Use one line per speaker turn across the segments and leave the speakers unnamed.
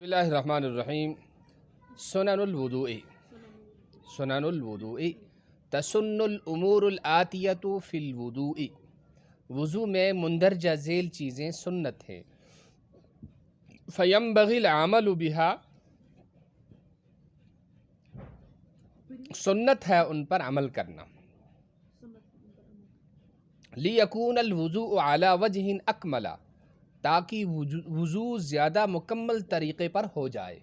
بسم اللہ الرحمن الرحیم۔ سنن الوضوء تسن الامور الآتیۃ فی الوضوء، وضو میں مندرجہ ذیل چیزیں سنت ہیں۔ فینبغی العمل بہا، سنت ہے ان پر عمل کرنا۔ لیکون الوضوء علی وجہ اکمل، تاکہ وضو زیادہ مکمل طریقے پر ہو جائے،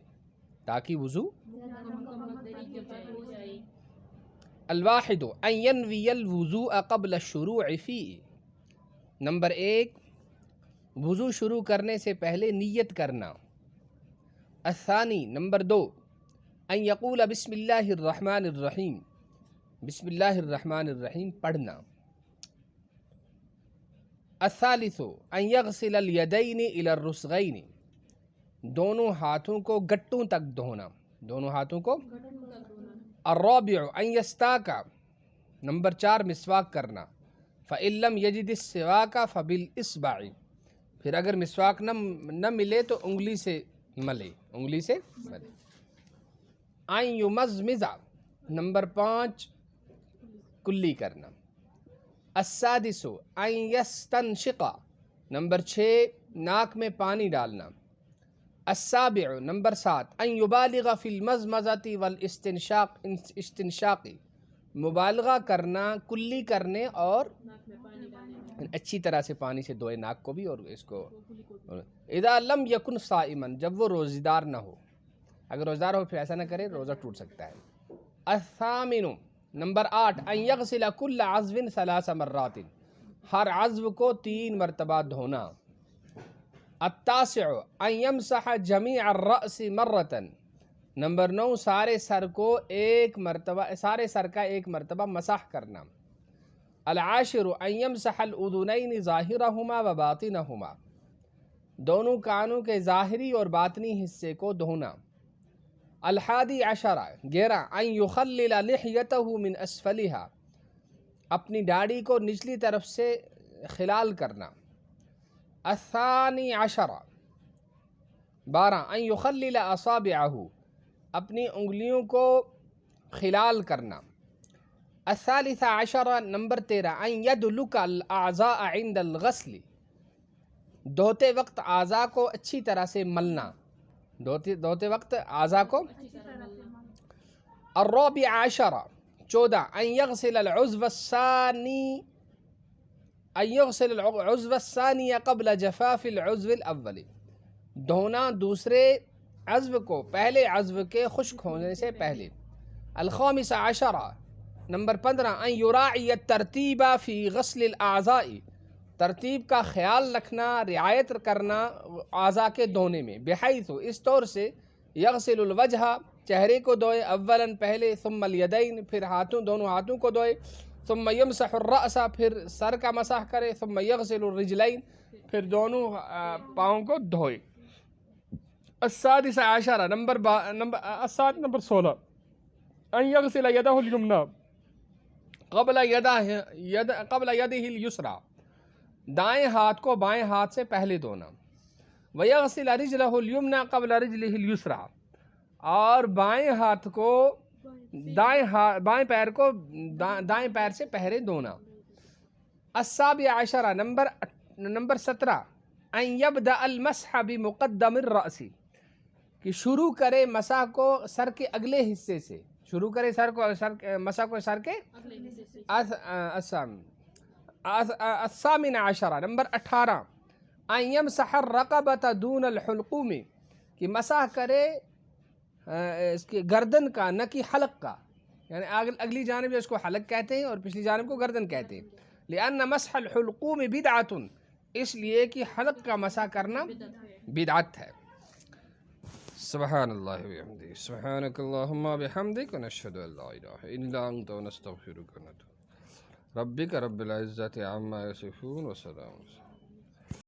الواحد ان ینوی الوضوء قبل الشروع فیہ، نمبر 1، وضو شروع کرنے سے پہلے نیت کرنا۔ الثانی، نمبر 2، ان یقول بسم اللہ الرحمن الرحیم، بسم اللہ الرحمن الرحیم پڑھنا۔ الثالث ان یغسل الیدین الی الرسغین، دونوں ہاتھوں کو گٹوں تک دھونا، الرابع ان یستاک، نمبر 4، مسواک کرنا۔ فإن لم یجد السواک فبالإصبع، پھر اگر مسواک نہ ملے تو انگلی سے ملے۔ ان یمزمز، نمبر 5، کلی کرنا۔ السادس ان یستنشق، نمبر 6، ناک میں پانی ڈالنا۔ السابع، نمبر 7، ان یبالغ فی المزمزۃ والاستنشاق، مبالغہ کرنا کلی کرنے اور اچھی طرح سے پانی سے دھوئے ناک کو بھی اور اس کو۔ اذا لم یکن صائما، جب وہ روزہ دار نہ ہو، اگر روزہ دار ہو پھر ایسا نہ کرے، روزہ ٹوٹ سکتا ہے۔ الثامن، نمبر 8، ان یغسل کل عضو 3 مرات، ہر عضو کو 3 مرتبہ دھونا۔ التاسع ان یمسح جمیع الرأس مرۃ، نمبر 9، سارے سر کا ایک مرتبہ مسح کرنا۔ العاشر ان یمسح الاذنین ظاہرہما و باطنہما، دونوں کانوں کے ظاہری اور باطنی حصے کو دھونا۔ الحادی عشر، 11، ان یخلل لحیتہ من اسفلہا، اپنی داڑھی کو نچلی طرف سے خلال کرنا۔ الثانی عشر، 12، ان یخلل اصابعہ، اپنی انگلیوں کو خلال کرنا۔ الثالث عشر، نمبر 13، ان یدلک الاعضاء عند الغسل، دھوتے وقت اعضاء کو اچھی طرح سے ملنا، دھوتے وقت اعضاء کو۔ الرابع عشر، 14، ان یغسل العضو الثانی قبل جفاف العضو الاول، دھونا دوسرے عضو کو پہلے عضو کے خشک ہونے سے پہلے۔ الخامس عشر، نمبر 15، ان یراعی الترتیب فی غسل الاعضاء، ترتیب کا خیال رکھنا، رعایت کرنا اعضاء کے دھونے میں، بحیث، اس طور سے، یغسل الوجہ، چہرے کو دھوئے، اولاً پہلے، ثم الیدین، پھر دونوں ہاتھوں کو دھوئے، ثم یمسح الرأس، پھر سر کا مسح کرے، ثم یغسل الرجلین، پھر دونوں پاؤں کو دھوئے۔ السادس عشر، نمبر 16، ان یغسل یدہ الیمنی قبل یدہ الیسری، دائیں ہاتھ کو بائیں ہاتھ سے پہلے دھونا۔ ویغسل رجلہ الیمنی قبل رجلہ الیسری، اور بائیں پیر کو دائیں پیر سے پہلے دھونا۔ السابع عشر، نمبر 17، ان یبدأ المسح بمقدم الرأس، کہ شروع کرے مسح کو سر کے اگلے حصے سے، مسح کو سر کے۔ الثامن عشر، نمبر 18، ان یمسح الرقبۃ دون الحلقوم، کہ مسح کرے اس کے گردن کا، نہ کہ حلق کا، یعنی اگلی جانب جو اس کو حلق کہتے ہیں اور پچھلی جانب کو گردن کہتے ہیں۔ لأن مسح الحلقوم بدعۃ، اس لیے کہ حلق کا مسح کرنا بدعت ہے۔ سبحان اللہ وبحمدہ، سبحانک اللہم وبحمدک، ونشہد ان لا الہ الا انت، ونستغفرک ونتوب۔ ربک رب العزۃ عما یصفون، وسلام۔